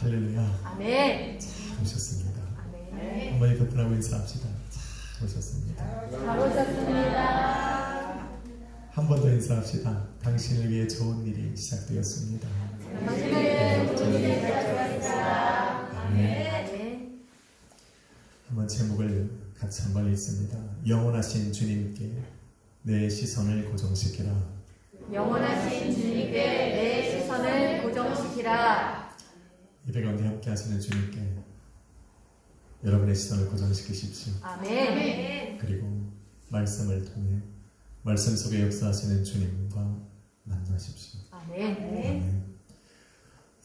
할렐루야. 아멘. 잘 오셨습니다. 아멘. 어머니 덕분하고 인사합시다. 잘 오셨습니다. 잘 오셨습니다. 한 번 더 인사합시다. 당신을 위해 좋은 일이 시작되었습니다. 당신을 위해 좋은 일이 시작되었습니다. 아멘. 한번 제목을 같이 한번 읽습니다. 영원하신 주님께 내 시선을 고정시키라. 영원하신 주님께 내 시선을 고정시키라. 예배 가운데 함께 하시는 주님께 여러분의 시선을 고정시키십시오. 아멘. 그리고 말씀을 통해 말씀 속에 역사하시는 주님과 만나십시오. 아멘. 아멘.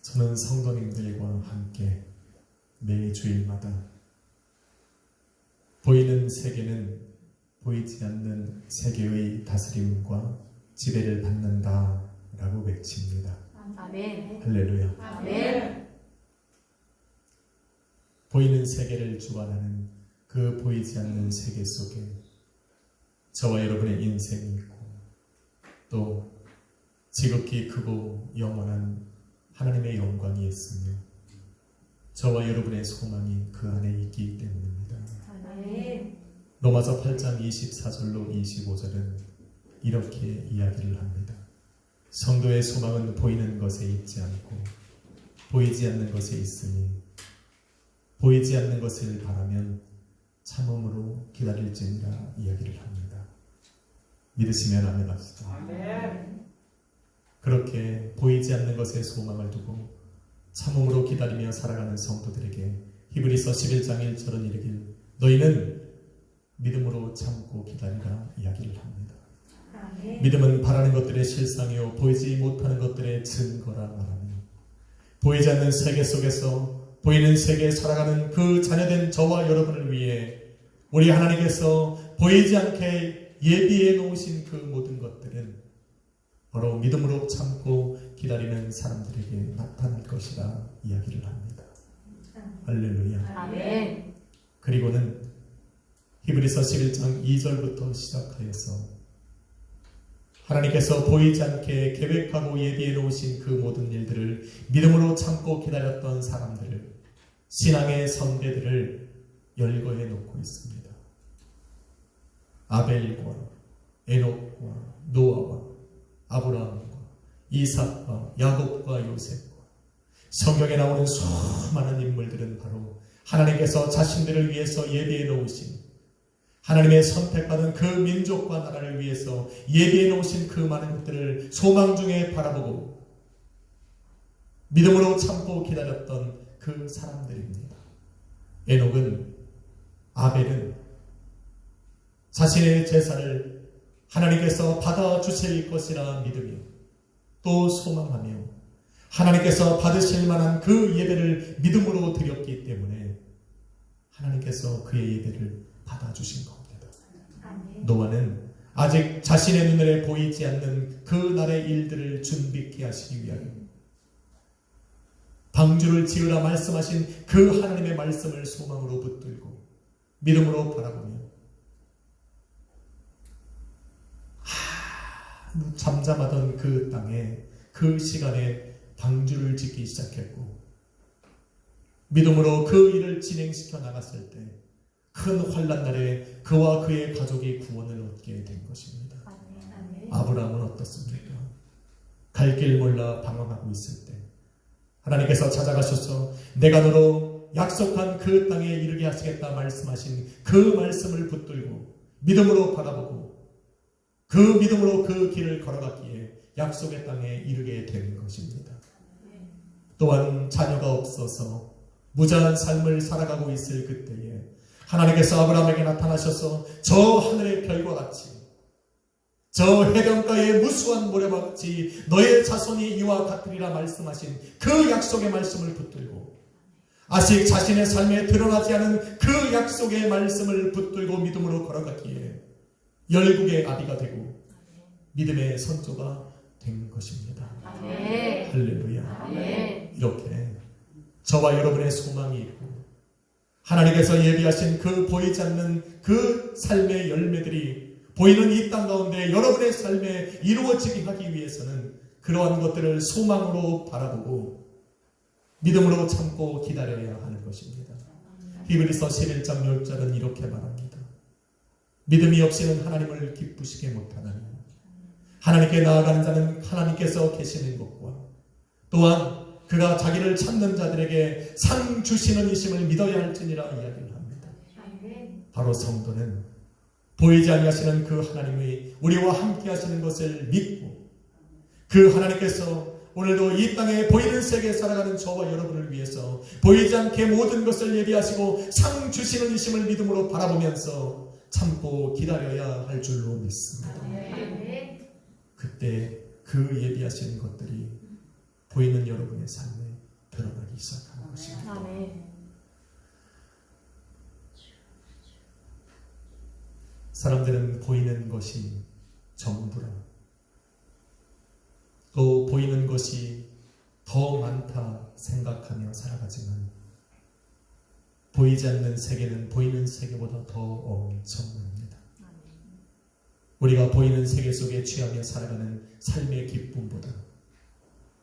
저는 성도님들과 함께 매 주일마다 보이는 세계는 보이지 않는 세계의 다스림과 지배를 받는다 라고 외칩니다. 아멘. 할렐루야. 아멘. 보이는 세계를 주관하는 그 보이지 않는 세계 속에 저와 여러분의 인생이 있고 또 지극히 크고 영원한 하나님의 영광이 있으며 저와 여러분의 소망이 그 안에 있기 때문입니다. 아멘. 로마서 8장 24절로 25절은 이렇게 이야기를 합니다. 성도의 소망은 보이는 것에 있지 않고 보이지 않는 것에 있으니 보이지 않는 것을 바라면 참음으로 기다릴지니라 이야기를 합니다. 믿으시면 아멘 합시다. 아멘. 그렇게 보이지 않는 것에 소망을 두고 참음으로 기다리며 살아가는 성도들에게 히브리서 11장 1절은 이르길 너희는 믿음으로 참고 기다리라 이야기를 합니다. 아멘. 믿음은 바라는 것들의 실상이요 보이지 못하는 것들의 증거라 말하며 보이지 않는 세계 속에서 보이는 세계에 살아가는 그 자녀된 저와 여러분을 위해 우리 하나님께서 보이지 않게 예비해 놓으신 그 모든 것들은 바로 믿음으로 참고 기다리는 사람들에게 나타날 것이라 이야기를 합니다. 할렐루야. 아멘. 그리고는 히브리서 11장 2절부터 시작하여서 하나님께서 보이지 않게 계획하고 예비해 놓으신 그 모든 일들을 믿음으로 참고 기다렸던 사람들을 신앙의 선배들을 열거해 놓고 있습니다. 아벨과 에녹과 노아와 아브라함과 이삭과 야곱과 요셉과 성경에 나오는 수많은 인물들은 바로 하나님께서 자신들을 위해서 예비해 놓으신 하나님의 선택받은 그 민족과 나라를 위해서 예비해 놓으신 그 많은 것들을 소망 중에 바라보고 믿음으로 참고 기다렸던 그 사람들입니다. 에녹은 아벨은 자신의 제사를 하나님께서 받아주실 것이라 믿으며 또 소망하며 하나님께서 받으실 만한 그 예배를 믿음으로 드렸기 때문에 하나님께서 그의 예배를 받아주신 겁니다. 노아는 아직 자신의 눈에 보이지 않는 그 날의 일들을 준비케 하시기 위하여 방주를 지으라 말씀하신 그 하나님의 말씀을 소망으로 붙들고 믿음으로 바라보며 잠잠하던 그 땅에 그 시간에 방주를 짓기 시작했고 믿음으로 그 일을 진행시켜 나갔을 때 큰 환난 날에 그와 그의 가족이 구원을 얻게 된 것입니다. 아브라함은 어떻습니까? 갈 길 몰라 방황하고 있을 때 하나님께서 찾아가셔서 내가 너로 약속한 그 땅에 이르게 하시겠다 말씀하신 그 말씀을 붙들고 믿음으로 바라보고 그 믿음으로 그 길을 걸어갔기에 약속의 땅에 이르게 된 것입니다. 또한 자녀가 없어서 무자한 삶을 살아가고 있을 그때에 하나님께서 아브라함에게 나타나셔서 저 하늘의 별과 같이 저 해변가의 무수한 모래와 같이 너의 자손이 이와 같으리라 말씀하신 그 약속의 말씀을 붙들고 아직 자신의 삶에 드러나지 않은 그 약속의 말씀을 붙들고 믿음으로 걸어갔기에 열국의 아비가 되고 믿음의 선조가 된 것입니다. 아멘. 할렐루야. 아멘. 이렇게 저와 여러분의 소망이 있고 하나님께서 예비하신 그 보이지 않는 그 삶의 열매들이 보이는 이 땅 가운데 여러분의 삶에 이루어지게 하기 위해서는 그러한 것들을 소망으로 바라보고 믿음으로 참고 기다려야 하는 것입니다. 히브리서 11장 10절은 이렇게 말합니다. 믿음이 없이는 하나님을 기쁘시게 못하나니 하나님께 나아가는 자는 하나님께서 계시는 것과 또한 그가 자기를 찾는 자들에게 상 주시는 이심을 믿어야 할지니라 이야기를 합니다. 바로 성도는 보이지 아니하시는 그 하나님의 우리와 함께 하시는 것을 믿고 그 하나님께서 오늘도 이 땅에 보이는 세계에 살아가는 저와 여러분을 위해서 보이지 않게 모든 것을 예비하시고 상 주시는 이심을 믿음으로 바라보면서 참고 기다려야 할 줄로 믿습니다. 그때 그 예비하신 것들이 보이는 여러분의 삶에 드러나기 시작하는 것입니다. 사람들은 보이는 것이 전부라, 또 보이는 것이 더 많다 생각하며 살아가지만 보이지 않는 세계는 보이는 세계보다 더 엄청납니다. 우리가 보이는 세계 속에 취하며 살아가는 삶의 기쁨보다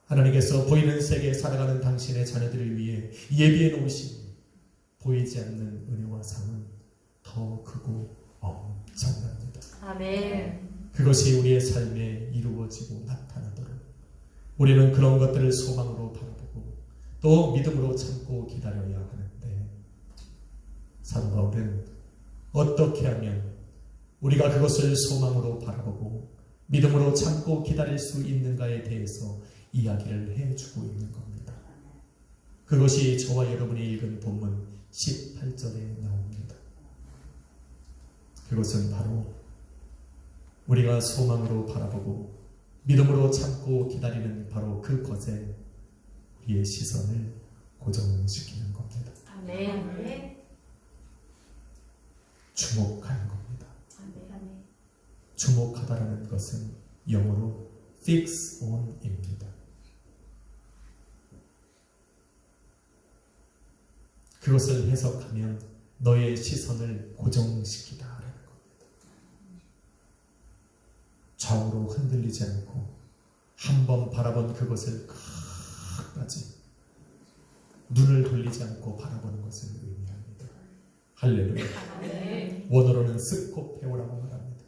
하나님께서 보이는 세계에 살아가는 당신의 자녀들을 위해 예비해 놓으신 보이지 않는 은혜와 상은 더 크고 엄청납니다. 아멘. 그것이 우리의 삶에 이루어지고 나타나도록 우리는 그런 것들을 소망으로 바라보고 또 믿음으로 참고 기다려야 하는데, 사도 바울은 어떻게 하면 우리가 그것을 소망으로 바라보고 믿음으로 참고 기다릴 수 있는가에 대해서 이야기를 해주고 있는 겁니다. 그것이 저와 여러분이 읽은 본문 18절에 나옵니다. 그것은 바로 우리가 소망으로 바라보고 믿음으로 참고 기다리는 바로 그것에 우리의 시선을 고정시키는 겁니다. 아멘. 주목하는 겁니다. 아멘. 주목하다라는 것은 영어로 fix on입니다. 그것을 해석하면 너의 시선을 고정시키다라는 겁니다. 좌우로 흔들리지 않고 한번 바라본 그것을 끝까지 눈을 돌리지 않고 바라보는 것을 의미합니다. 할렐루야. 원어로는 스코페오라고 말합니다.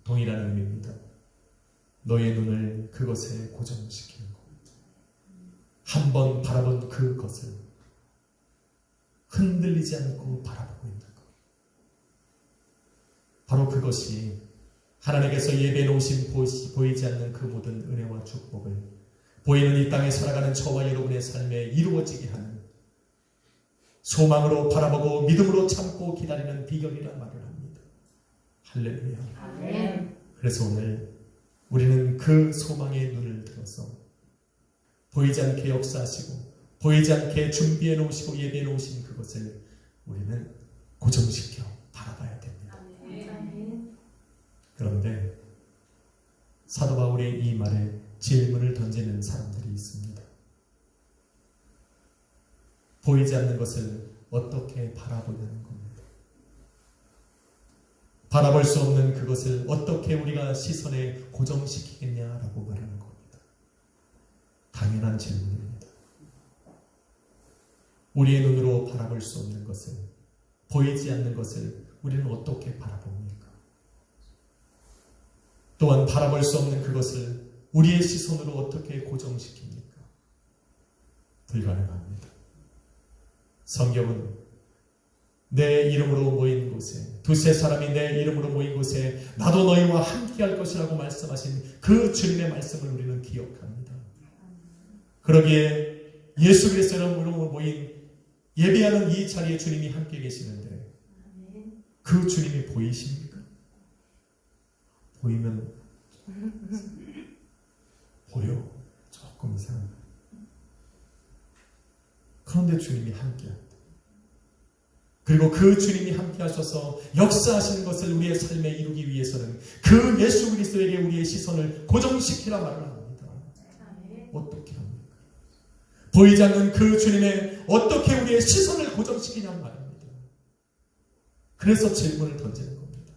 동일한 의미입니다. 너의 눈을 그것에 고정시키는 겁니다. 한번 바라본 그것을 흔들리지 않고 바라보고 있는 것. 바로 그것이 하나님께서 예배해 놓으신 보이지 않는 그 모든 은혜와 축복을 보이는 이 땅에 살아가는 저와 여러분의 삶에 이루어지게 하는 소망으로 바라보고 믿음으로 참고 기다리는 비결이라 말을 합니다. 할렐루야. 아멘. 그래서 오늘 우리는 그 소망의 눈을 들어서 보이지 않게 역사하시고 보이지 않게 준비해 놓으시고 예배해 놓으신 그것을 우리는 고정시켜 바라봐야 됩니다. 아멘. 그런데 사도 바울의 이 말에 질문을 던지는 사람들이 있습니다. 보이지 않는 것을 어떻게 바라보냐는 겁니다. 바라볼 수 없는 그것을 어떻게 우리가 시선에 고정시키겠냐라고 말하는 겁니다. 당연한 질문입니다. 우리의 눈으로 바라볼 수 없는 것을, 보이지 않는 것을 우리는 어떻게 바라봅니까? 또한 바라볼 수 없는 그것을 우리의 시선으로 어떻게 고정시킵니까? 불가능합니다. 성경은 내 이름으로 모인 곳에, 두세 사람이 내 이름으로 모인 곳에 나도 너희와 함께 할 것이라고 말씀하신 그 주님의 말씀을 우리는 기억합니다. 그러기에 예수 그리스도의 이름으로 모인 예배하는 이 자리에 주님이 함께 계시는데 그 주님이 보이십니까? 보이면 보여. 조금 이상합니다. 그런데 주님이 함께합니다. 그리고 그 주님이 함께 하셔서 역사하시는 것을 우리의 삶에 이루기 위해서는 그 예수 그리스도에게 우리의 시선을 고정시키라 말을 합니다. 어떻게 합니까? 보이지 않는 그 주님의 어떻게 우리의 시선을 고정시키냐는 말입니다. 그래서 질문을 던지는 겁니다.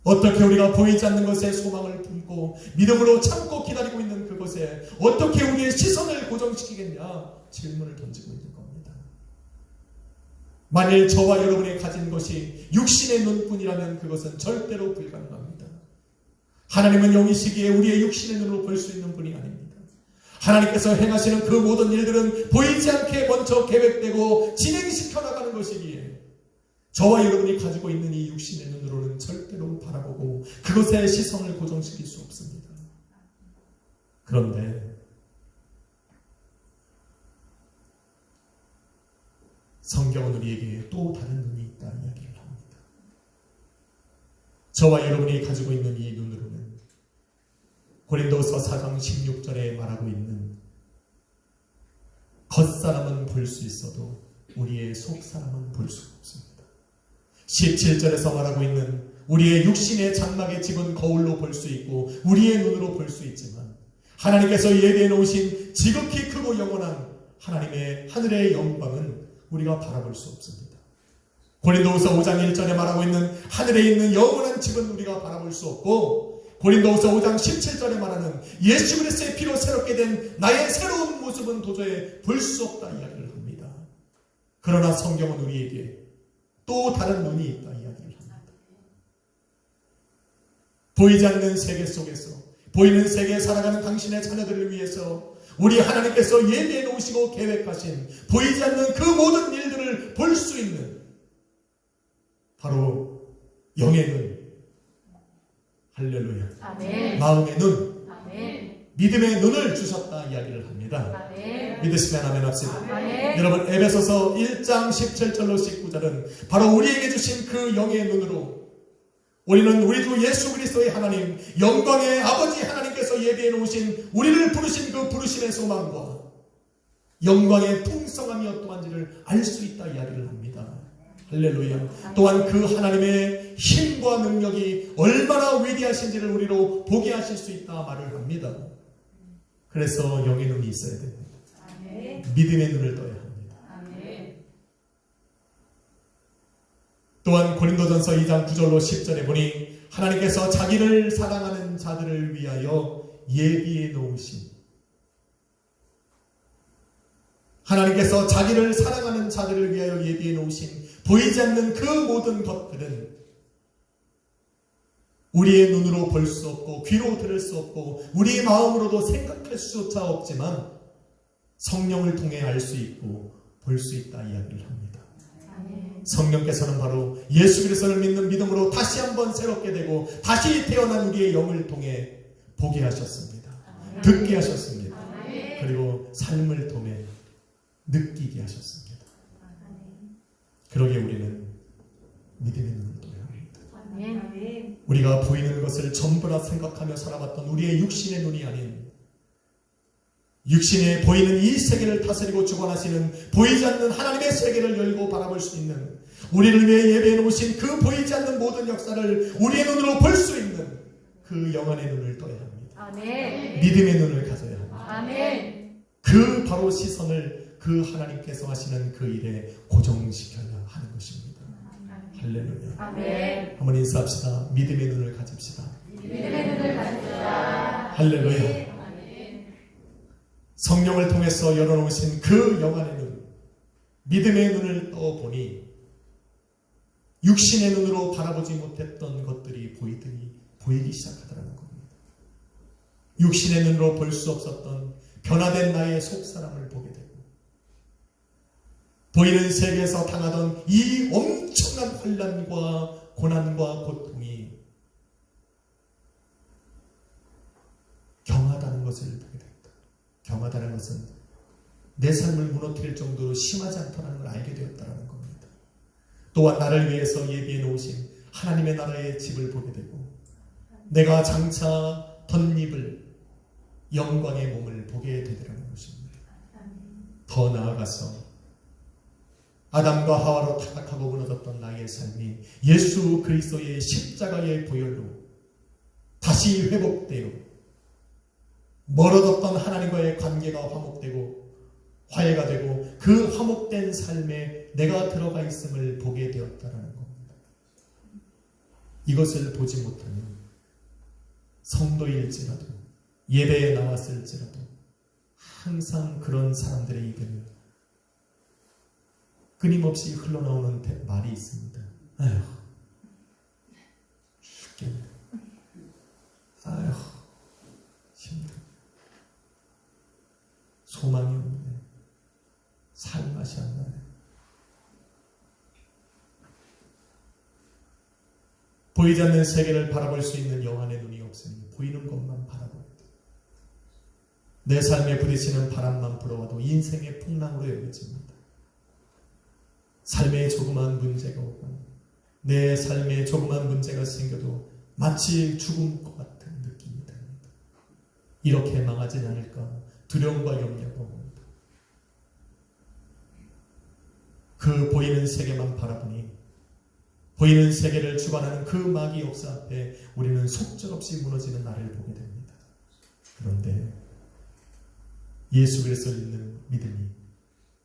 어떻게 우리가 보이지 않는 것에 소망을 품고 믿음으로 참고 기다리고 있는 그 그곳에 어떻게 우리의 시선을 고정시키겠냐 질문을 던지고 있는 겁니다. 만일 저와 여러분이 가진 것이 육신의 눈뿐이라면 그것은 절대로 불가능합니다. 하나님은 영이시기에 우리의 육신의 눈으로 볼 수 있는 분이 아닙니다. 하나님께서 행하시는 그 모든 일들은 보이지 않게 먼저 계획되고 진행시켜 나가는 것이기에 저와 여러분이 가지고 있는 이 육신의 눈으로는 절대로 바라보고 그것에 시선을 고정시킬 수 없습니다. 그런데 성경은 우리에게 또 다른 눈이 있다 이야기를 합니다. 저와 여러분이 가지고 있는 이 눈으로는 고린도서 4장 16절에 말하고 있는 겉사람은 볼 수 있어도 우리의 속사람은 볼 수가 없습니다. 17절에서 말하고 있는 우리의 육신의 장막의 집은 거울로 볼 수 있고 우리의 눈으로 볼 수 있지만 하나님께서 예비해 놓으신 지극히 크고 영원한 하나님의 하늘의 영광은 우리가 바라볼 수 없습니다. 고린도후서 5장 1절에 말하고 있는 하늘에 있는 영원한 집은 우리가 바라볼 수 없고 고린도후서 5장 17절에 말하는 예수 그리스도의 피로 새롭게 된 나의 새로운 모습은 도저히 볼 수 없다 이야기를 합니다. 그러나 성경은 우리에게 또 다른 눈이 있다 이야기를 합니다. 보이지 않는 세계 속에서 보이는 세계에 살아가는 당신의 자녀들을 위해서 우리 하나님께서 예비해 놓으시고 계획하신 보이지 않는 그 모든 일들을 볼 수 있는 바로 영의 눈, 할렐루야, 아멘. 마음의 눈, 아멘. 믿음의 눈을 주셨다 이야기를 합니다. 아멘. 믿으시면 아멘 합시다. 아멘. 여러분 에베소서 1장 17절로 19절은 바로 우리에게 주신 그 영의 눈으로 우리는 우리 주 예수 그리스도의 하나님 영광의 아버지 하나님께서 예비해 놓으신 우리를 부르신 그 부르심의 소망과 영광의 풍성함이 어떠한지를 알 수 있다 이야기를 합니다. 할렐루야. 또한 그 하나님의 힘과 능력이 얼마나 위대하신지를 우리로 보게 하실 수 있다 말을 합니다. 그래서 영의 눈이 있어야 됩니다. 아멘. 믿음의 눈을 떠야 합니다. 아멘. 또한 고린도전서 2장 9절로 10절에 보니 하나님께서 자기를 사랑하는 자들을 위하여 예비해 놓으신 하나님께서 자기를 사랑하는 자들을 위하여 예비해 놓으신 보이지 않는 그 모든 것들은 우리의 눈으로 볼 수 없고 귀로 들을 수 없고 우리의 마음으로도 생각할 수조차 없지만 성령을 통해 알 수 있고 볼 수 있다 이야기를 합니다. 아멘. 성령께서는 바로 예수 그리스도를 믿는 믿음으로 다시 한번 새롭게 되고 다시 태어난 우리의 영을 통해 보게 하셨습니다. 듣게 하셨습니다. 아멘. 그리고 삶을 통해 느끼게 하셨습니다. 아멘. 그러기에 우리는 믿음의 눈을 떠야 합니다. 아멘. 우리가 보이는 것을 전부 다 생각하며 살아왔던 우리의 육신의 눈이 아닌 육신에 보이는 이 세계를 다스리고 주관하시는 보이지 않는 하나님의 세계를 열고 바라볼 수 있는 우리를 위해 예배해 놓으신 그 보이지 않는 모든 역사를 우리의 눈으로 볼 수 있는 그 영안의 눈을 떠야 합니다. 아멘. 믿음의 눈을 가져야 합니다. 아멘. 그 바로 시선을 그 하나님께서 하시는 그 일에 고정시켜야 하는 것입니다. 할렐루야. 아멘. 한번 인사합시다. 믿음의 눈을 가집시다. 믿음의 눈을 가지라. 할렐루야. 성령을 통해서 열어놓으신 그 영안의 눈, 믿음의 눈을 떠보니 육신의 눈으로 바라보지 못했던 것들이 보이기 시작하더라는 겁니다. 육신의 눈으로 볼 수 없었던 변화된 나의 속사람을 보게 되고 보이는 세계에서 당하던 이 엄청난 환난과 고난과 고통이 경하다는 것을 보게 됩니다. 경하다는 것은 내 삶을 무너뜨릴 정도로 심하지 않다는 걸 알게 되었다는 겁니다. 또한 나를 위해서 예비해 놓으신 하나님의 나라의 집을 보게 되고 내가 장차 덧입을 영광의 몸을 보게 되더라는 것입니다. 더 나아가서 아담과 하와로 타락하고 무너졌던 나의 삶이 예수 그리스도의 십자가의 보혈로 다시 회복되어 멀어졌던 하나님과의 관계가 화목되고 화해가 되고 그 화목된 삶에 내가 들어가 있음을 보게 되었다는 겁니다. 이것을 보지 못하는 성도일지라도 예배에 나왔을지라도 항상 그런 사람들의 입에는 끊임없이 흘러나오는 말이 있습니다. 아휴, 죽겠네. 아휴, 힘들어. 소망이 없네. 살 맛이 안 나네. 보이지 않는 세계를 바라볼 수 있는 영안의 눈이 없으니 보이는 것만 바라보고 내 삶에 부딪히는 바람만 불어와도 인생의 풍랑으로 여겨집니다. 삶에 조그만 문제가 오고 내 삶에 조그만 문제가 생겨도 마치 죽은 것 같은 느낌이 듭니다. 이렇게 망하지 않을까 두려움과 염려가 옵니다. 그 보이는 세계만 바라보니 보이는 세계를 주관하는 그 마귀 역사 앞에 우리는 속절없이 무너지는 나를 보게 됩니다. 그런데 예수 그리스도를 믿는 믿음이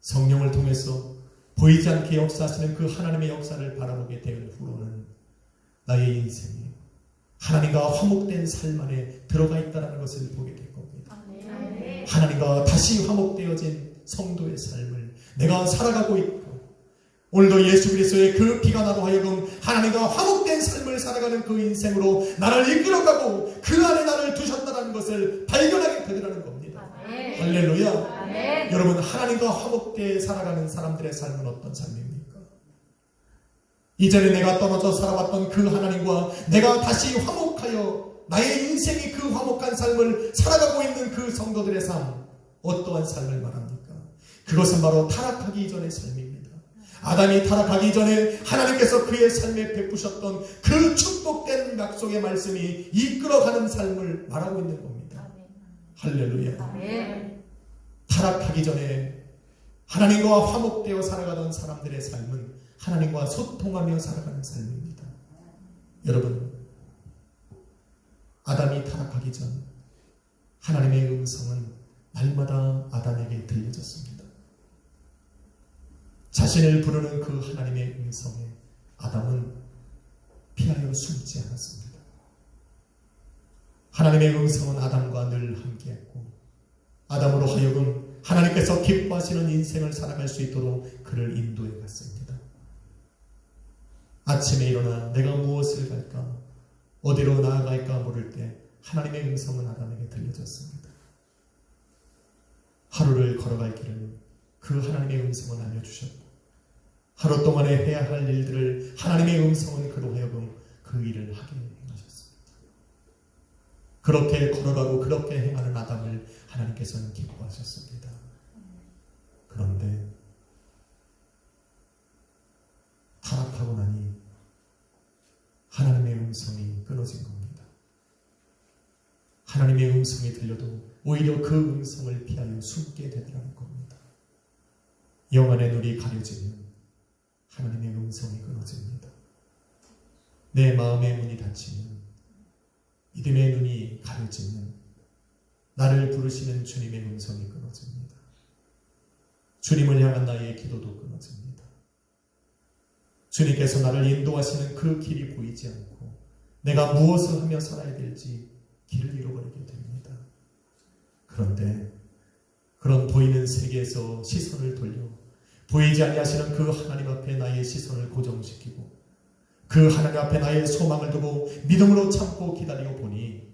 성령을 통해서 보이지 않게 역사하시는 그 하나님의 역사를 바라보게 된 후로는 나의 인생이 하나님과 화목된 삶 안에 들어가 있다는 것을 보게 될 겁니다. 하나님과 다시 화목되어진 성도의 삶을 내가 살아가고 있고 오늘도 예수 그리스도의 그 피가 나로 하여금 하나님과 화목된 삶을 살아가는 그 인생으로 나를 이끌어가고 그 안에 나를 두셨다는 것을 발견하게 되더라는 겁니다. 할렐루야. 여러분, 하나님과 화목되어 살아가는 사람들의 삶은 어떤 삶입니까? 이전에 내가 떨어져 살아왔던 그 하나님과 내가 다시 화목하여 나의 인생이 그 화목한 삶을 살아가고 있는 그 성도들의 삶, 어떠한 삶을 말합니까? 그것은 바로 타락하기 이전의 삶입니다. 아담이 타락하기 전에 하나님께서 그의 삶에 베푸셨던 그 축복된 약속의 말씀이 이끌어가는 삶을 말하고 있는 겁니다. 할렐루야. 타락하기 전에 하나님과 화목되어 살아가던 사람들의 삶은 하나님과 소통하며 살아가는 삶입니다. 여러분, 아담이 타락하기 전 하나님의 음성은 날마다 아담에게 들려졌습니다. 자신을 부르는 그 하나님의 음성에 아담은 피하여 숨지 않았습니다. 하나님의 음성은 아담과 늘 함께했고 아담으로 하여금 하나님께서 기뻐하시는 인생을 살아갈 수 있도록 그를 인도해 갔습니다. 아침에 일어나 내가 무엇을 갈까, 어디로 나아갈까 모를 때 하나님의 음성은 아담에게 들려졌습니다. 하루를 걸어갈 길을 그 하나님의 음성은 알려주셨고 하루 동안에 해야 할 일들을 하나님의 음성은 그로 하여금 그 일을 하게 행하셨습니다. 그렇게 걸어가고 그렇게 행하는 아담을 하나님께서는 기뻐하셨습니다. 그런데 타락하고 나니 하나님의 음성이 끊어진 겁니다. 하나님의 음성이 들려도 오히려 그 음성을 피하여 숨게 되더라는 겁니다. 영안의 눈이 가려지면 하나님의 음성이 끊어집니다. 내 마음의 문이 닫히면, 믿음의 눈이 가려지면 나를 부르시는 주님의 음성이 끊어집니다. 주님을 향한 나의 기도도 끊어집니다. 주님께서 나를 인도하시는 그 길이 보이지 않고 내가 무엇을 하며 살아야 될지 길을 잃어버리게 됩니다. 그런데 그런 보이는 세계에서 시선을 돌려 보이지 아니하시는 그 하나님 앞에 나의 시선을 고정시키고 그 하나님 앞에 나의 소망을 두고 믿음으로 참고 기다려 보니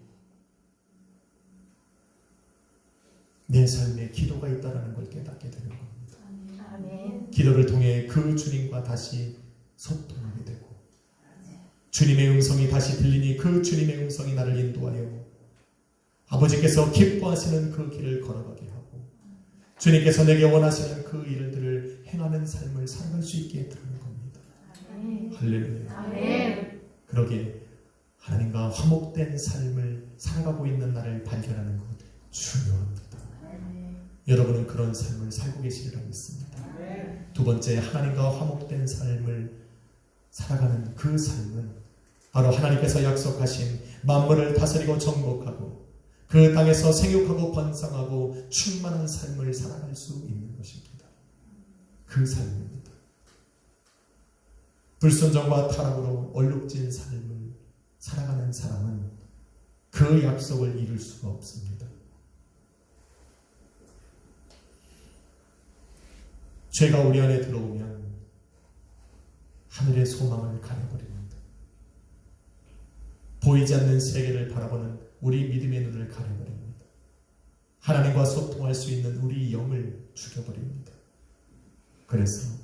내 삶에 기도가 있다는 걸 깨닫게 되는 겁니다. 아멘. 기도를 통해 그 주님과 다시 소통하게 되고 주님의 음성이 다시 들리니 그 주님의 음성이 나를 인도하여 아버지께서 기뻐하시는 그 길을 걸어가게 하고 주님께서 내게 원하시는 그 일들을 행하는 삶을 살아갈 수 있게 해드리는 겁니다. 아멘. 할렐루야. 아멘. 그러게 하나님과 화목된 삶을 살아가고 있는 나를 발견하는 것 중요합니다. 아멘. 여러분은 그런 삶을 살고 계시리라고 믿습니다. 두 번째, 하나님과 화목된 삶을 살아가는 그 삶은 바로 하나님께서 약속하신 만물을 다스리고 정복하고 그 땅에서 생육하고 번성하고 충만한 삶을 살아갈 수 있는 것입니다. 그 삶입니다. 불순종과 타락으로 얼룩진 삶을 살아가는 사람은 그 약속을 이룰 수가 없습니다. 죄가 우리 안에 들어오면 하늘의 소망을 가려버립니다. 보이지 않는 세계를 바라보는 우리 믿음의 눈을 가려버립니다. 하나님과 소통할 수 있는 우리 영을 죽여버립니다. 그래서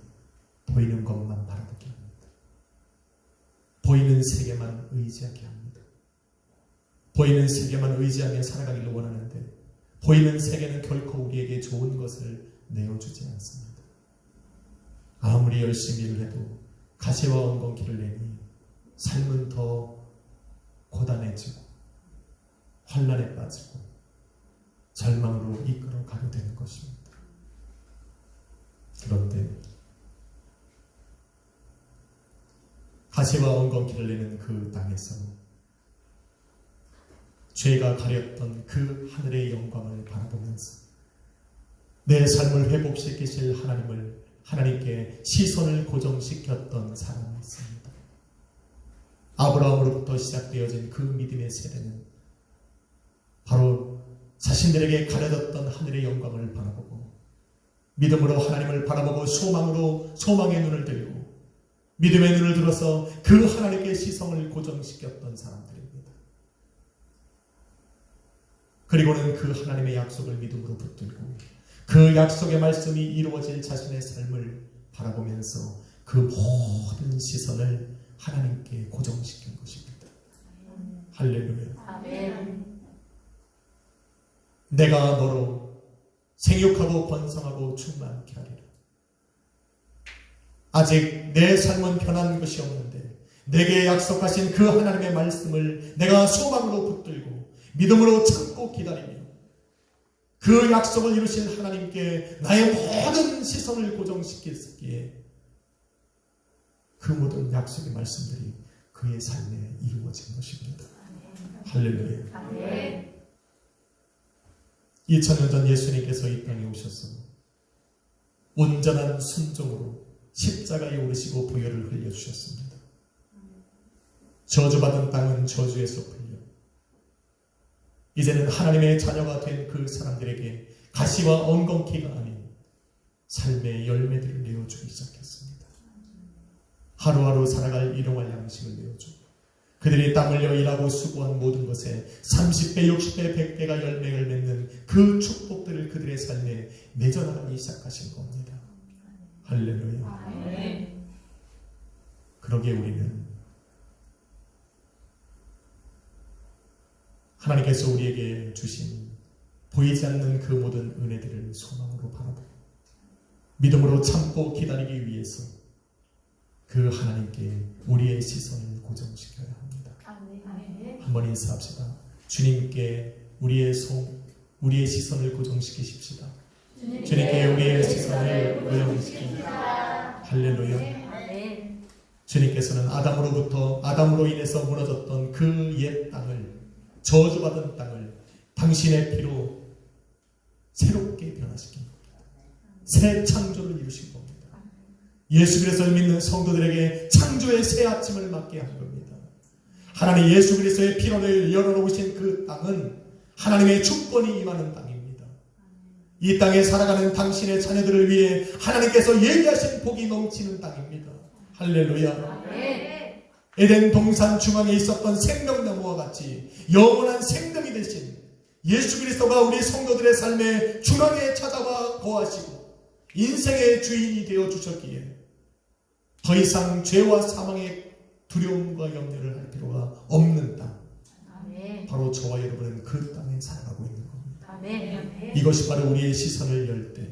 보이는 것만 바라보게 합니다. 보이는 세계만 의지하게 합니다. 보이는 세계만 의지하며 살아가기를 원하는데 보이는 세계는 결코 우리에게 좋은 것을 내어주지 않습니다. 아무리 열심히 일을 해도 가시와 엉겅퀴를 내니 삶은 더 고단해지고 환란에 빠지고 절망으로 이끌어가게 되는 것입니다. 그런데 가시와 엉겅퀴를 내는 그 땅에서 죄가 가렸던 그 하늘의 영광을 바라보면서 내 삶을 회복시키실 하나님께 시선을 고정시켰던 사람이 있습니다. 아브라함으로부터 시작되어진 그 믿음의 세대는 바로 자신들에게 가려졌던 하늘의 영광을 바라보고 믿음으로 하나님을 바라보고 소망의 눈을 들고 믿음의 눈을 들어서 그 하나님께 시선을 고정시켰던 사람들입니다. 그리고는 그 하나님의 약속을 믿음으로 붙들고 그 약속의 말씀이 이루어질 자신의 삶을 바라보면서 그 모든 시선을 하나님께 고정시킨 것입니다. 할렐루야. 아멘. 내가 너로 생육하고 번성하고 충만케 하리라. 아직 내 삶은 변한 것이 없는데 내게 약속하신 그 하나님의 말씀을 내가 소망으로 붙들고 믿음으로 참고 기다리며 그 약속을 이루신 하나님께 나의 모든 시선을 고정시켰기에 그 모든 약속의 말씀들이 그의 삶에 이루어진 것입니다. 할렐루야. 아멘. 2000년 전 예수님께서 이 땅에 오셔서 온전한 순종으로 십자가에 오르시고 보혈을 흘려주셨습니다. 저주받은 땅은 저주에서 풀려 이제는 하나님의 자녀가 된 그 사람들에게 가시와 엉겅퀴가 아닌 삶의 열매들을 내어주기 시작했습니다. 하루하루 살아갈 일용할 양식을 내어주고 그들이 땀 흘려 일하고 수고한 모든 것에 30배, 60배, 100배가 열매를 맺는 그 축복들을 그들의 삶에 맺어나가기 시작하신 겁니다. 할렐루야. 아멘. 그러기에 우리는 하나님께서 우리에게 주신 보이지 않는 그 모든 은혜들을 소망으로 바라보고 믿음으로 참고 기다리기 위해서 그 하나님께 우리의 시선을 고정시켜야 합니다. 아멘. 한번 인사합시다. 주님께 우리의 시선을 고정시키십시다. 주님께 우리의 시선을 고정시킵니다. 할렐루야. 아멘. 주님께서는 아담으로 인해서 무너졌던 그 옛 땅을 저주받은 땅을 당신의 피로 새롭게 변화시킨 겁니다. 새 창조를 이루신 겁니다. 예수 그리스도를 믿는 성도들에게 창조의 새 아침을 맞게 한 겁니다. 하나님 예수 그리스도의 피로를 열어놓으신 그 땅은 하나님의 주권이 임하는 땅입니다. 이 땅에 살아가는 당신의 자녀들을 위해 하나님께서 예비하신 복이 넘치는 땅입니다. 할렐루야. 아멘. 에덴 동산 중앙에 있었던 생명나무와 같이 영원한 생명이 되신 예수 그리스도가 우리 성도들의 삶의 중앙에 찾아와 거하시고 인생의 주인이 되어 주셨기에 더 이상 죄와 사망의 두려움과 염려를 할 필요가 없는 땅, 아멘. 바로 저와 여러분은 그 땅에 살아가고 있는 겁니다. 아멘. 이것이 바로 우리의 시선을 열 때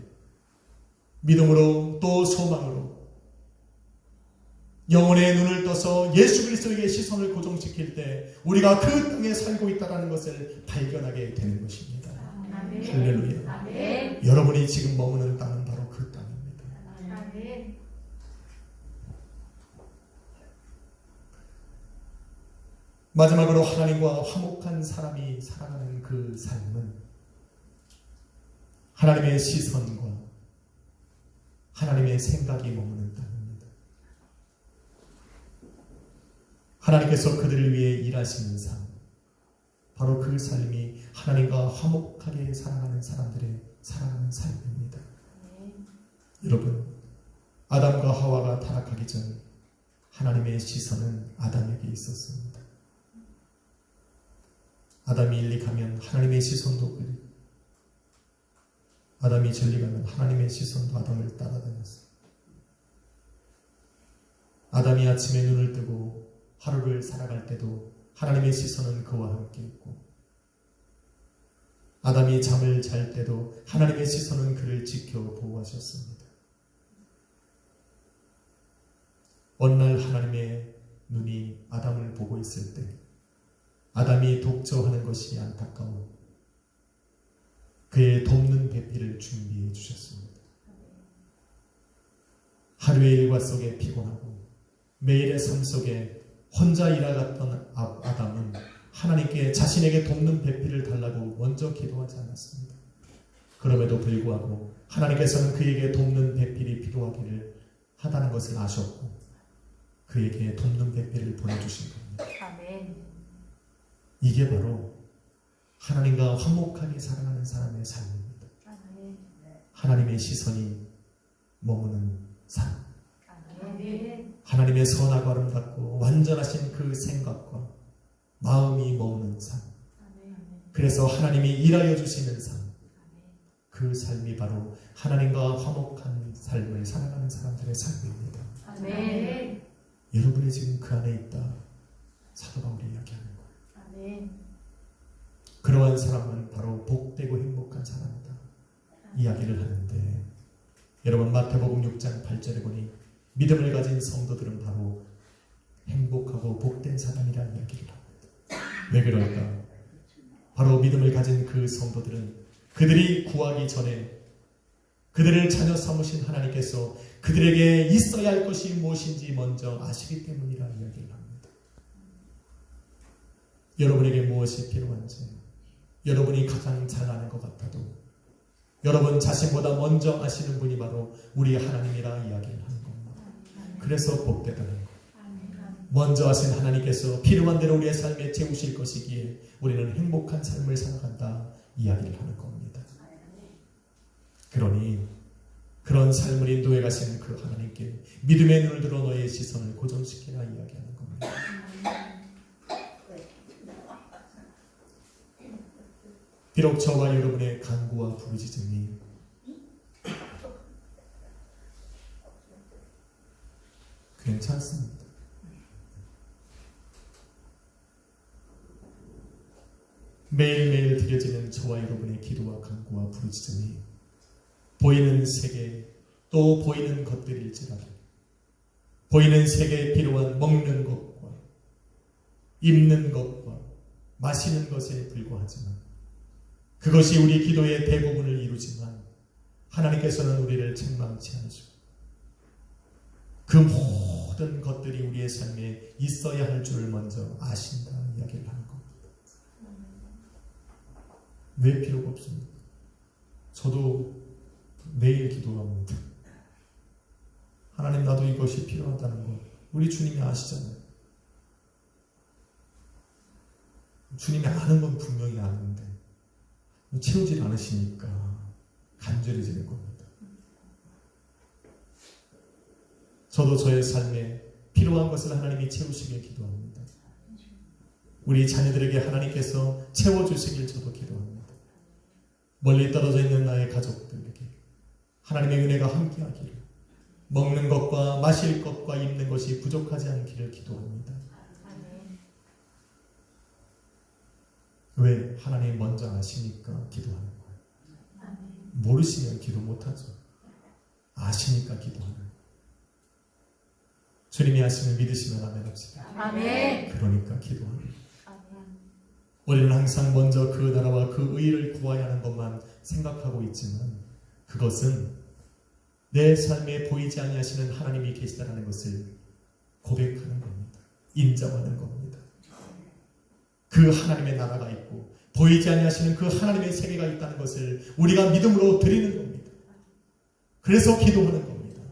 믿음으로 또 소망으로 영혼의 눈을 떠서 예수 그리스도에게 시선을 고정시킬 때 우리가 그 땅에 살고 있다는 것을 발견하게 되는 것입니다. 아멘. 할렐루야. 아멘. 여러분이 지금 머무는 땅은 바로 그 땅입니다. 아멘. 마지막으로 하나님과 화목한 사람이 살아가는 그 삶은 하나님의 시선과 하나님의 생각이 머무는 땅입니다. 하나님께서 그들을 위해 일하시는 삶, 바로 그 삶이 하나님과 화목하게 살아가는 사람들의 살아가는 삶입니다. 여러분, 아담과 하와가 타락하기 전 하나님의 시선은 아담에게 있었습니다. 아담이 일리 가면 하나님의 시선도 끌리고, 아담이 절리 가면 하나님의 시선도 아담을 따라다녔습니다. 아담이 아침에 눈을 뜨고 하루를 살아갈 때도 하나님의 시선은 그와 함께 있고, 아담이 잠을 잘 때도 하나님의 시선은 그를 지켜 보호하셨습니다. 어느 날 하나님의 눈이 아담을 보고 있을 때 아담이 독저하는 것이 안타까워 그의 돕는 배필을 준비해 주셨습니다. 하루의 일과 속에 피곤하고 매일의 삶 속에 혼자 일하갔던 아담은 하나님께 자신에게 돕는 배필을 달라고 먼저 기도하지 않았습니다. 그럼에도 불구하고 하나님께서는 그에게 돕는 배필이 필요하기를 하다는 것을 아셨고 그에게 돕는 배필을 보내주신 겁니다. 아멘. 이게 바로 하나님과 화목하게 살아가는 사람의 삶입니다. 아멘. 하나님의 시선이 머무는 삶, 아멘. 하나님의 선하고 아름답고 완전하신 그 생각과 마음이 머무는 삶, 아멘. 그래서 하나님이 일하여 주시는 삶, 그 삶이 바로 하나님과 화목한 삶을 살아가는 사람들의 삶입니다. 아멘. 여러분이 지금 그 안에 있다, 사도 바울이 이야기하는 거예요. 아멘. 그러한 사람은 바로 복되고 행복한 사람이다 이야기를 하는데, 여러분 마태복음 6장 8절에 보니 믿음을 가진 성도들은 바로 행복하고 복된 사람이라는 이야기를 합니다. 왜 그럴까? 바로 믿음을 가진 그 성도들은 그들이 구하기 전에 그들을 자녀 삼으신 하나님께서 그들에게 있어야 할 것이 무엇인지 먼저 아시기 때문이라 이야기를 합니다. 여러분에게 무엇이 필요한지 여러분이 가장 잘 아는 것 같아도 여러분 자신보다 먼저 아시는 분이 바로 우리 하나님이라 이야기를 하는 겁니다. 그래서 복되다는 것. 먼저 하신 하나님께서 필요한 대로 우리의 삶에 채우실 것이기에 우리는 행복한 삶을 살아간다 이야기를 하는 겁니다. 그러니 그런 삶을 인도해 가시는 그 하나님께 믿음의 눈을 들어 너의 시선을 고정시키라 이야기하는 겁니다. 비록 저와 여러분의 간구와 부르짖음이 괜찮습니다. 매일매일 드려지는 저와 여러분의 기도와 간구와 부르짖음이 보이는 세계 또 보이는 것들일지라도 보이는 세계에 필요한 먹는 것과 입는 것과 마시는 것에 불과하지만 그것이 우리 기도의 대부분을 이루지만 하나님께서는 우리를 책망치 않으시고 그 모든 것들이 우리의 삶에 있어야 할 줄을 먼저 아신다 이야기를 하는 겁니다. 왜 필요가 없습니까? 저도 매일 기도합니다. 하나님 나도 이것이 필요하다는 거 우리 주님이 아시잖아요. 주님이 아는 건 분명히 아는데 채우질 않으시니까 간절해지는 겁니다. 저도 저의 삶에 필요한 것을 하나님이 채우시길 기도합니다. 우리 자녀들에게 하나님께서 채워주시길 저도 기도합니다. 멀리 떨어져 있는 나의 가족들에게 하나님의 은혜가 함께하기를, 먹는 것과 마실 것과 입는 것이 부족하지 않기를 기도합니다. 왜? 하나님 먼저 아시니까 기도하는 거예요. 모르시면 기도 못하죠. 아시니까 기도하는 거예요. 주님이 하시면 믿으시면 아멘 합시다. 아멘. 그러니까 기도합니다. 아멘. 우리는 항상 먼저 그 나라와 그 의를 구해야 하는 것만 생각하고 있지만 그것은 내 삶에 보이지 아니하시는 하나님이 계시다는 것을 고백하는 겁니다. 인정하는 겁니다. 그 하나님의 나라가 있고 보이지 아니하시는 그 하나님의 세계가 있다는 것을 우리가 믿음으로 드리는 겁니다. 그래서 기도하는 겁니다.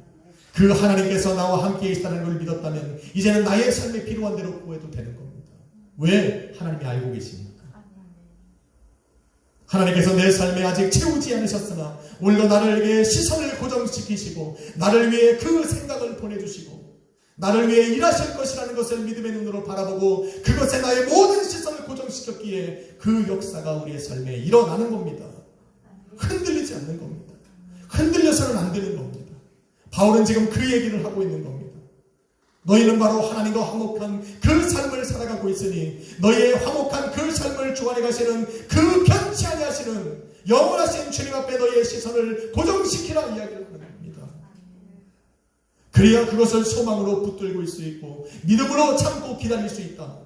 그 하나님께서 나와 함께 계시다는 걸 믿었다면 이제는 나의 삶에 필요한 대로 구해도 되는 겁니다. 왜? 하나님이 알고 계시니까. 하나님께서 내 삶에 아직 채우지 않으셨으나 오늘도 나를 시선을 고정시키시고 나를 위해 그 생각을 보내주시고 나를 위해 일하실 것이라는 것을 믿음의 눈으로 바라보고 그것에 나의 모든 시선을 고정시켰기에 그 역사가 우리의 삶에 일어나는 겁니다. 흔들리지 않는 겁니다. 흔들려서는 안 되는 겁니다. 바울은 지금 그 얘기를 하고 있는 겁니다. 너희는 바로 하나님과 화목한 그 삶을 살아가고 있으니 너희의 화목한 그 삶을 주관해 가시는 그 변치 아니하시는 영원하신 주님 앞에 너희의 시선을 고정시키라 이야기를 하는 겁니다. 그래야 그것을 소망으로 붙들고 있을 수 있고 믿음으로 참고 기다릴 수 있다.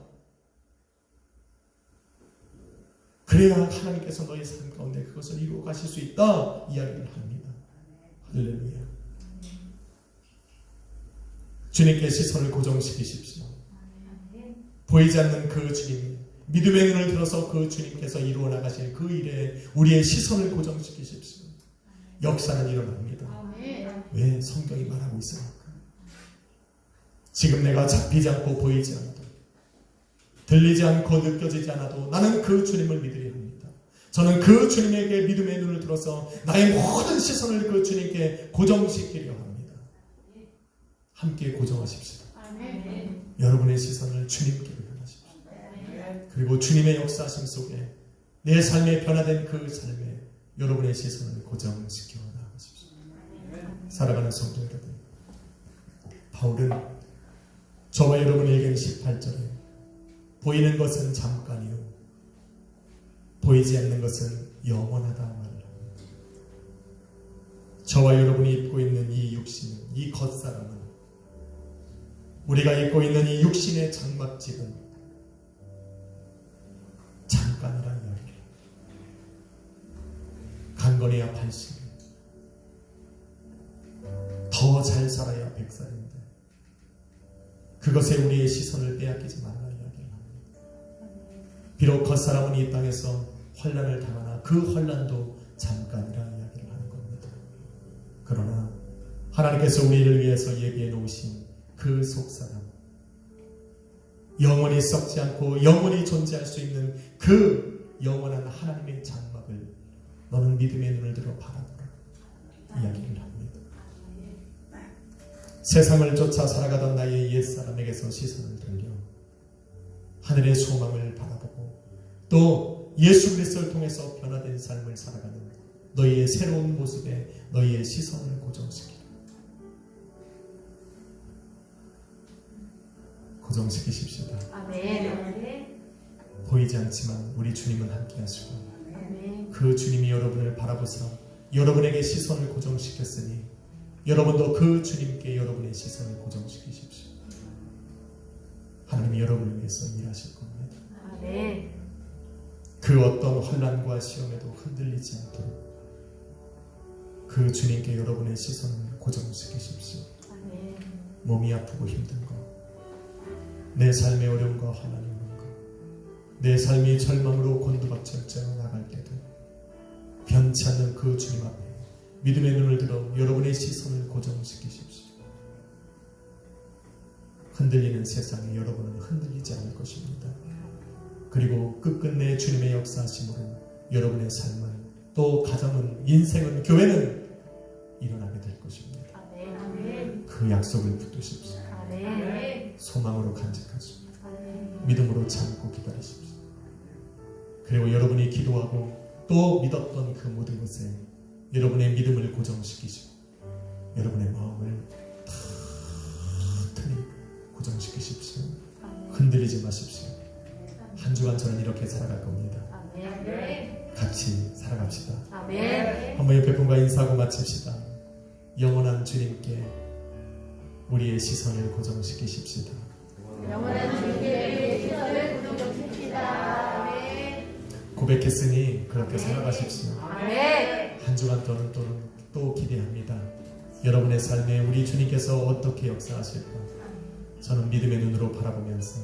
그래야 하나님께서 너희 삶 가운데 그것을 이루어 가실 수 있다 이야기를 합니다. 할렐루야. 주님께 시선을 고정시키십시오. 보이지 않는 그 주님, 믿음의 눈을 들어서 그 주님께서 이루어 나가실 그 일에 우리의 시선을 고정시키십시오. 역사는 일어납니다. 왜? 성경이 말하고 있으니까. 지금 내가 잡히지 않고 보이지 않아도 들리지 않고 느껴지지 않아도 나는 그 주님을 믿으려 합니다. 저는 그 주님에게 믿음의 눈을 들어서 나의 모든 시선을 그 주님께 고정시키려 합니다. 함께 고정하십시다. 여러분의 시선을 주님께 향하십시오. 그리고 주님의 역사하심 속에 내 삶에 변화된 그 삶에 여러분의 시선을 고정시켜 나가십시오. 살아가는 성도 여러분, 바울은 저와 여러분에게 18절에 보이는 것은 잠깐이요 보이지 않는 것은 영원하다 말을 합니다. 저와 여러분이 입고 있는 이 육신은, 이 겉사람은, 우리가 입고 있는 이 육신의 장막집은 잠깐이라는 이야기를, 강건해야 80, 더 잘 살아야 100살인데 그것에 우리의 시선을 빼앗기지 말라 이야기를 합니다. 비록 겉사람은 이 땅에서 환난을 당하나 그 환난도 잠깐이라는 이야기를 하는 겁니다. 그러나 하나님께서 우리를 위해서 예비해 놓으신 그 속사람, 영원히 썩지 않고 영원히 존재할 수 있는 그 영원한 하나님의 장막을 너는 믿음의 눈을 들어 바라보라 이야기를 합니다. 세상을 쫓아 살아가던 나의 옛사람에게서 시선을 돌려 하늘의 소망을 바라보고 또 예수 그리스도를 통해서 변화된 삶을 살아가는 너희의 새로운 모습에 너희의 시선을 고정시키라. 고정시키십시다. 아멘. 보이지 않지만 우리 주님은 함께 하시고 아멘. 그 주님이 여러분을 바라보사 여러분에게 시선을 고정시켰으니 여러분도 그 주님께 여러분의 시선을 고정시키십시오. 하나님이 여러분을 위해서 일하실 겁니다. 아멘. 그 어떤 환난과 시험에도 흔들리지 않도록 그 주님께 여러분의 시선을 고정시키십시오. 아멘. 몸이 아프고 힘든 것, 내 삶의 어려움과 환난이 오는 것, 내 삶이 절망으로 곤두박질쳐 나갈 때도 변치 않는 그 주님 앞에 믿음의 눈을 들어 여러분의 시선을 고정시키십시오. 흔들리는 세상에 여러분은 흔들리지 않을 것입니다. 그리고 끝끝내 주님의 역사하심으로 여러분의 삶은, 또 가정은, 인생은, 교회는 일어나게 될 것입니다. 아멘. 그 약속을 붙드십시오. 아멘. 소망으로 간직하시고 아멘. 믿음으로 참고 기다리십시오. 그리고 여러분이 기도하고 또 믿었던 그 모든 것에 여러분의 믿음을 고정시키시고 여러분의 마음을 튼튼히 고정시키십시오. 흔들리지 마십시오. 한 주간 저는 이렇게 살아갈 겁니다. 아멘. 같이 살아갑시다. 아멘. 한 번 옆에 분과 인사하고 마칩시다. 영원한 주님께 우리의 시선을 고정시키십시다. 영원한 주님께 시선을 고정시킵시다. 아멘. 고백했으니 그렇게 살아가십시오. 아멘. 한 주간 또 기대합니다. 여러분의 삶에 우리 주님께서 어떻게 역사하실까 저는 믿음의 눈으로 바라보면서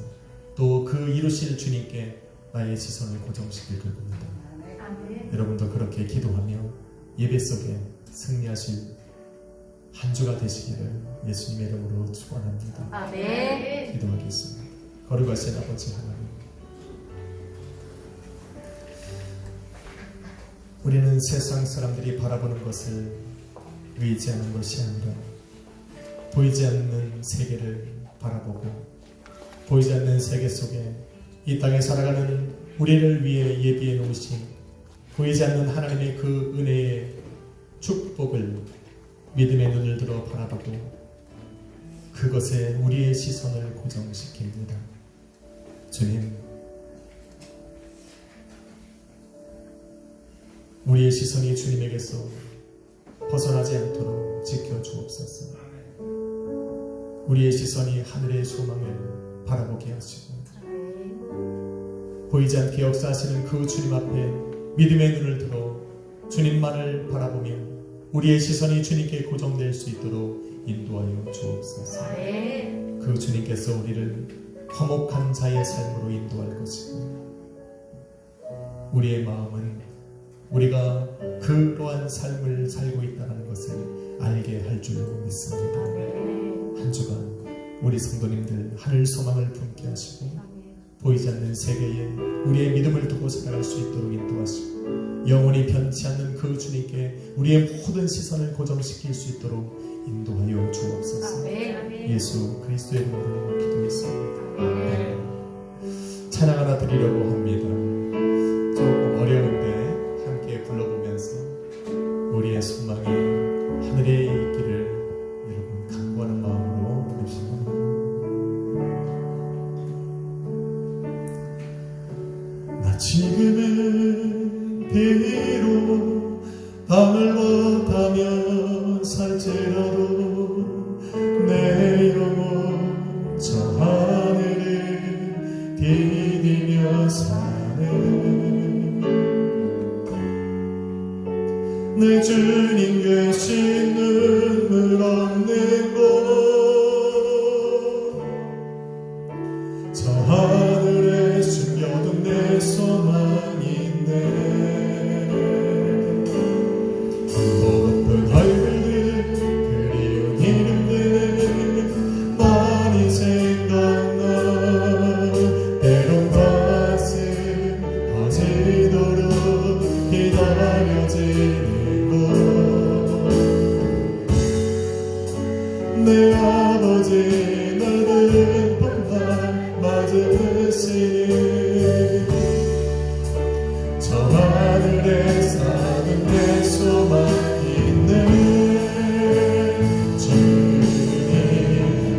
또 그 이루실 주님께 나의 시선을 고정시킬 겁니다. 아멘. 여러분도 그렇게 기도하며 예배 속에 승리하실 한 주가 되시기를 예수님의 이름으로 축원합니다. 아멘. 기도하겠습니다. 거룩하신 아버지 하나님, 우리는 세상 사람들이 바라보는 것을 의지하는 것이 아니라 보이지 않는 세계를 바라보고 보이지 않는 세계 속에 이 땅에 살아가는 우리를 위해 예비해 놓으신 보이지 않는 하나님의 그 은혜의 축복을 믿음의 눈을 들어 바라보고 그것에 우리의 시선을 고정시킵니다. 주님, 우리의 시선이 주님에게서 벗어나지 않도록 지켜주옵소서. 우리의 시선이 하늘의 소망을 바라보게 하시고 보이지 않게 역사하시는 그 주님 앞에 믿음의 눈을 들어 주님만을 바라보며 우리의 시선이 주님께 고정될 수 있도록 인도하여 주옵소서. 그 주님께서 우리를 화목한 자의 삶으로 인도할 것이고 우리의 마음은 우리가 그러한 삶을 살고 있다는 것을 알게 할 줄 믿습니다. 한 주간 우리 성도님들 하늘 소망을 품게 하시고 보이지 않는 세계에 우리의 믿음을 두고 살아갈 수 있도록 인도하시고 영원히 변치 않는 그 주님께 우리의 모든 시선을 고정시킬 수 있도록 인도하여 주옵소서. 예수 그리스도의 이름으로 기도했습니다. 찬양 하나 드리려고 합니다. 조금 어려운데 함께 불러보면서 우리의 소망이 하늘에 있기를 여러분 간구하는 마음으로 부릅시다. 나 지금은 비록 밤을 못하며 살지라도 내 영혼 저 하늘을 디디며 사네. 내 주님 계신 눈물 없는 곳 저 하늘에 숨겨둔 내 소망인데 높은 얼굴들 그리운 이름들 많이 생각나 때론 가슴 터지도록 기다려지는 내 아버지 나는 봄날 맞으시니 저 하늘에 사는 내 소망인데 주님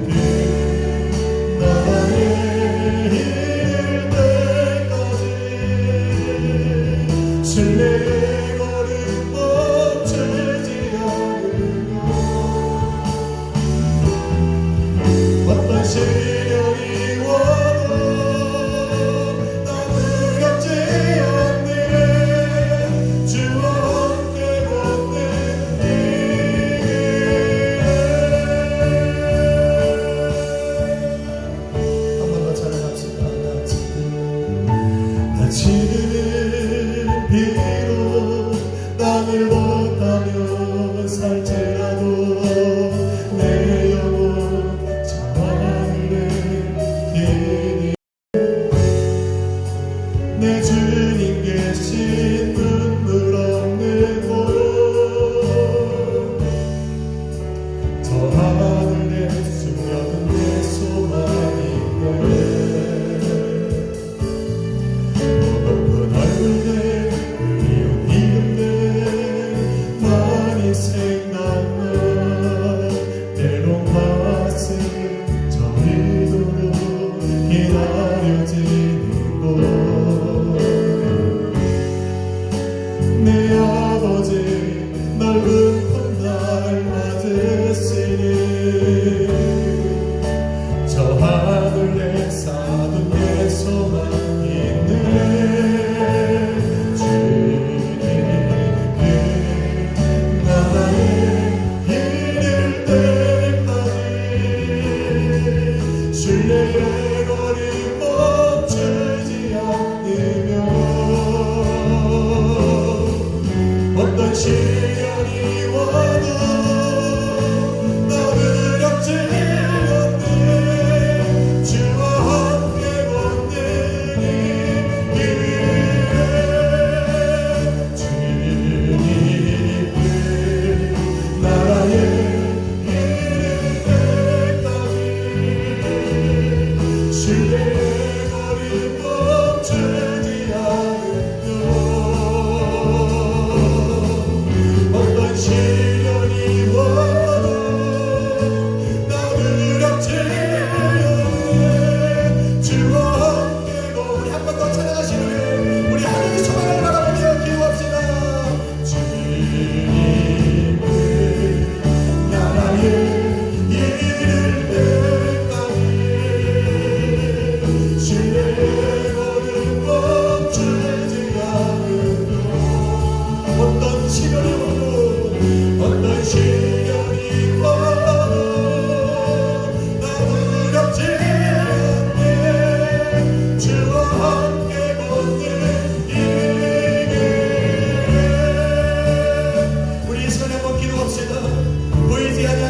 그 나라에 이를 때까지 신뢰의 걸음 멈추지 않으며 어떤 시련이 와도 나 두렵지 않네. 주와 함께 걷는 이 한 번 더 찬양합시다. 나 지금은 비록 땅을 못하며 살지라도 내 영혼 저 하늘에 기니 내 주님 계신 눈물 없는 곳 저 하늘에 숨겨둔 내 소망인데 높은 얼굴들 그리운 이름들 많이 생각나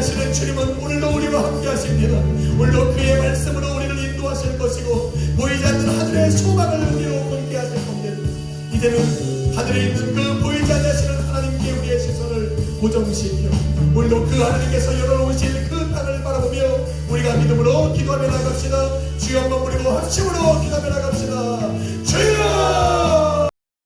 하시는 주님은 오늘도 우리와 함께 하십니다. 오늘도 그의 말씀으로 우리를 인도하실 것이고 보이지 않는 하늘의 소망을 우리로 본게 하실 겁니다. 이제는 하늘에 있는 그 보이지 않으시는 하나님께 우리의 시선을 고정시켜 오늘도 그 하나님께서 열어놓으신 그 땅을 바라보며 우리가 믿음으로 기도하며 나갑시다. 주여 한번 부리고 합심으로 기도하며 나갑시다. 주여